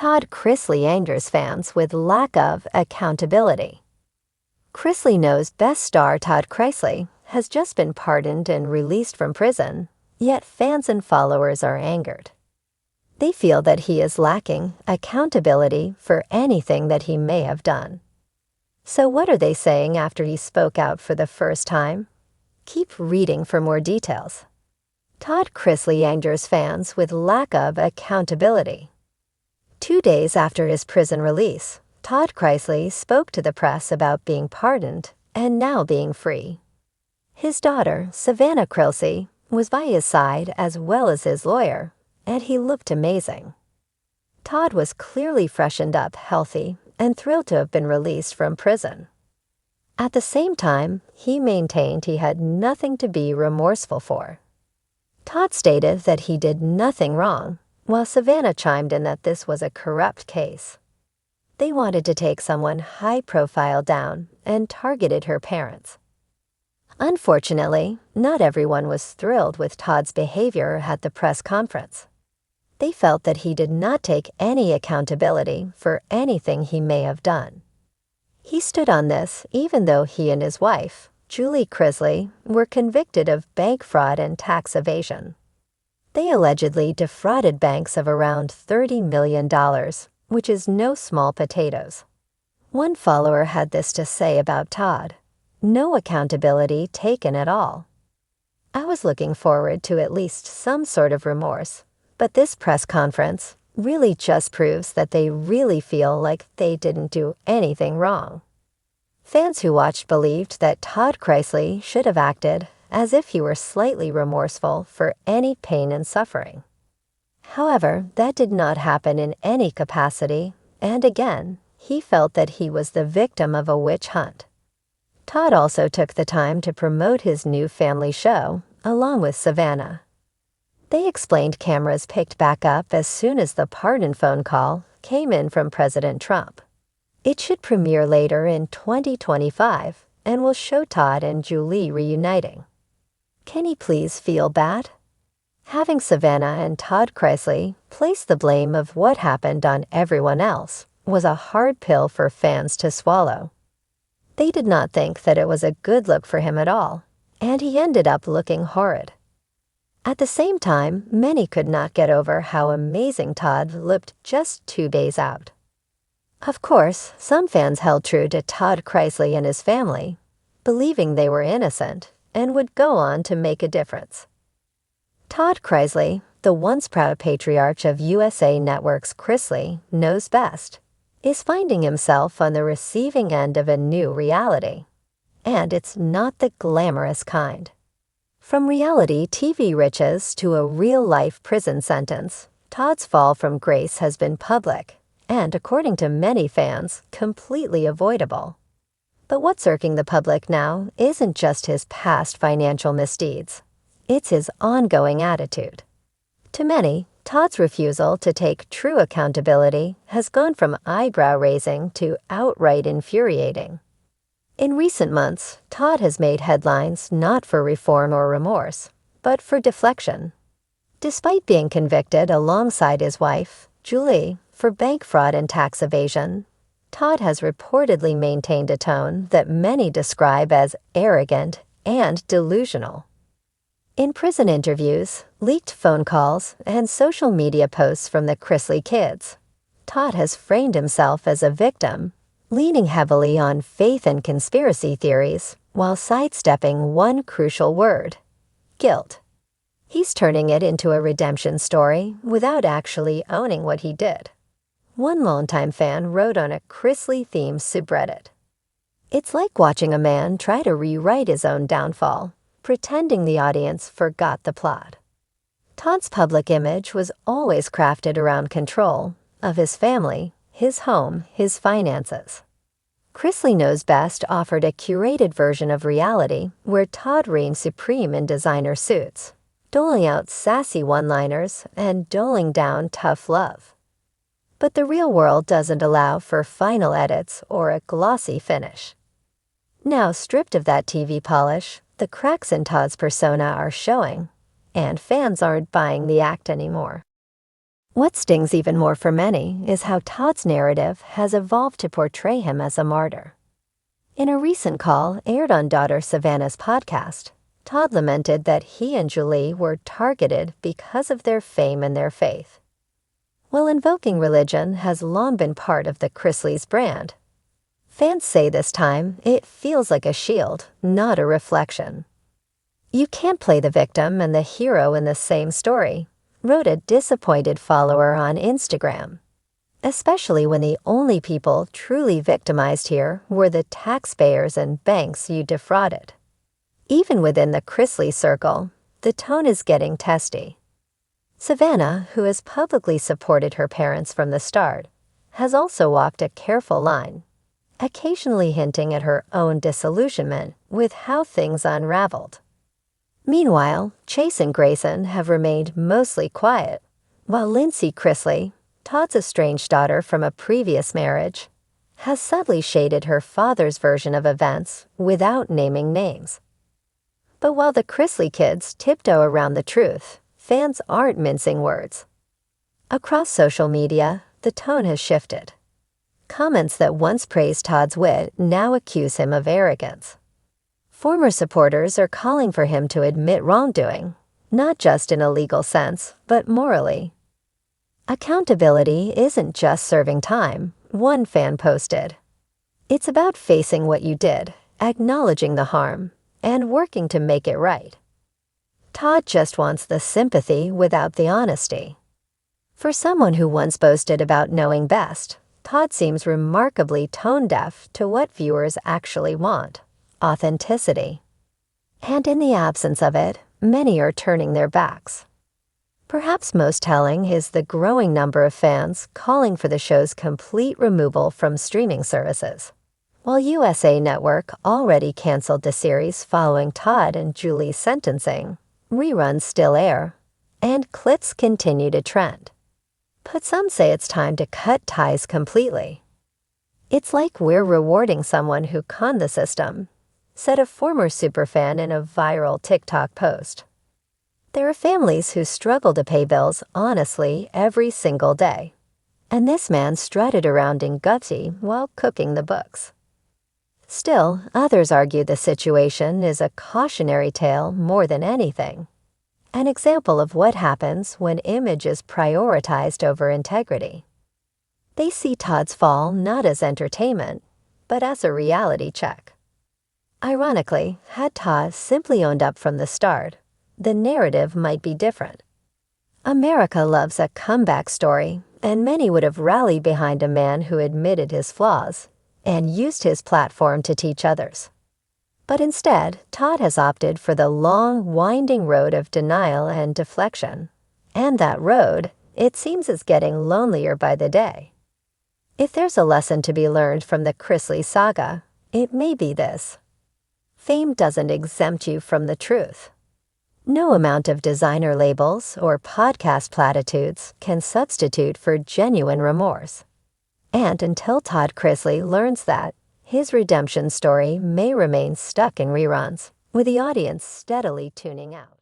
Todd Chrisley angers fans with lack of accountability. Chrisley Knows Best star Todd Chrisley has just been pardoned and released from prison, yet fans and followers are angered. They feel that he is lacking accountability for anything that he may have done. So what are they saying after he spoke out for the first time? Keep reading for more details. Todd Chrisley angers fans with lack of accountability. 2 days after his prison release, Todd Chrisley spoke to the press about being pardoned and now being free. His daughter, Savannah Chrisley, was by his side as well as his lawyer, and he looked amazing. Todd was clearly freshened up, healthy, and thrilled to have been released from prison. At the same time, he maintained he had nothing to be remorseful for. Todd stated that he did nothing wrong, while Savannah chimed in that this was a corrupt case. They wanted to take someone high-profile down and targeted her parents. Unfortunately, not everyone was thrilled with Todd's behavior at the press conference. They felt that he did not take any accountability for anything he may have done. He stood on this even though he and his wife, Julie Chrisley, were convicted of bank fraud and tax evasion. They allegedly defrauded banks of around $30 million, which is no small potatoes. One follower had this to say about Todd: "No accountability taken at all. I was looking forward to at least some sort of remorse, but this press conference really just proves that they really feel like they didn't do anything wrong." Fans who watched believed that Todd Chrisley should have acted as if he were slightly remorseful for any pain and suffering. However, that did not happen in any capacity, and again, he felt that he was the victim of a witch hunt. Todd also took the time to promote his new family show, along with Savannah. They explained cameras picked back up as soon as the pardon phone call came in from President Trump. It should premiere later in 2025 and will show Todd and Julie reuniting. Can he please feel bad? Having Savannah and Todd Chrisley place the blame of what happened on everyone else was a hard pill for fans to swallow. They did not think that it was a good look for him at all, and he ended up looking horrid. At the same time, many could not get over how amazing Todd looked just 2 days out. Of course, some fans held true to Todd Chrisley and his family, believing they were innocent and would go on to make a difference. Todd Chrisley, the once proud patriarch of USA Network's Chrisley Knows Best, is finding himself on the receiving end of a new reality. And it's not the glamorous kind. From reality TV riches to a real-life prison sentence, Todd's fall from grace has been public and, according to many fans, completely avoidable. But what's irking the public now isn't just his past financial misdeeds. It's his ongoing attitude. To many, Todd's refusal to take true accountability has gone from eyebrow-raising to outright infuriating. In recent months, Todd has made headlines not for reform or remorse, but for deflection. Despite being convicted alongside his wife, Julie, for bank fraud and tax evasion, Todd has reportedly maintained a tone that many describe as arrogant and delusional. In prison interviews, leaked phone calls, and social media posts from the Chrisley kids, Todd has framed himself as a victim, leaning heavily on faith and conspiracy theories while sidestepping one crucial word: guilt. He's turning it into a redemption story without actually owning what he did. One longtime fan wrote on a Chrisley-themed subreddit, "It's like watching a man try to rewrite his own downfall, pretending the audience forgot the plot." Todd's public image was always crafted around control of his family, his home, his finances. Chrisley Knows Best offered a curated version of reality where Todd reigned supreme in designer suits, doling out sassy one-liners and doling down tough love. But the real world doesn't allow for final edits or a glossy finish. Now, stripped of that TV polish, the cracks in Todd's persona are showing, and fans aren't buying the act anymore. What stings even more for many is how Todd's narrative has evolved to portray him as a martyr. In a recent call aired on daughter Savannah's podcast, Todd lamented that he and Julie were targeted because of their fame and their faith. While invoking religion has long been part of the Chrisley's brand, fans say this time it feels like a shield, not a reflection. "You can't play the victim and the hero in the same story," wrote a disappointed follower on Instagram, especially when the only people truly victimized here were the taxpayers and banks you defrauded. Even within the Chrisley circle, the tone is getting testy. Savannah, who has publicly supported her parents from the start, has also walked a careful line, occasionally hinting at her own disillusionment with how things unraveled. Meanwhile, Chase and Grayson have remained mostly quiet, while Lindsay Chrisley, Todd's estranged daughter from a previous marriage, has subtly shaded her father's version of events without naming names. But while the Chrisley kids tiptoe around the truth, fans aren't mincing words. Across social media, the tone has shifted. Comments that once praised Todd's wit now accuse him of arrogance. Former supporters are calling for him to admit wrongdoing, not just in a legal sense, but morally. "Accountability isn't just serving time," one fan posted. "It's about facing what you did, acknowledging the harm, and working to make it right." Todd just wants the sympathy without the honesty. For someone who once boasted about knowing best, Todd seems remarkably tone-deaf to what viewers actually want: authenticity. And in the absence of it, many are turning their backs. Perhaps most telling is the growing number of fans calling for the show's complete removal from streaming services. While USA Network already canceled the series following Todd and Julie's sentencing, reruns still air, and clips continue to trend. But some say it's time to cut ties completely. "It's like we're rewarding someone who conned the system," said a former superfan in a viral TikTok post. There are families who struggle to pay bills honestly every single day, and this man strutted around in gutsy while cooking the books. Still, others argue the situation is a cautionary tale more than anything, an example of what happens when image is prioritized over integrity. They see Todd's fall not as entertainment, but as a reality check. Ironically, had Todd simply owned up from the start, the narrative might be different. America loves a comeback story, and many would have rallied behind a man who admitted his flaws and used his platform to teach others. But instead, Todd has opted for the long, winding road of denial and deflection. And that road, it seems, is getting lonelier by the day. If there's a lesson to be learned from the Chrisley saga, it may be this: fame doesn't exempt you from the truth. No amount of designer labels or podcast platitudes can substitute for genuine remorse. And until Todd Chrisley learns that, his redemption story may remain stuck in reruns, with the audience steadily tuning out.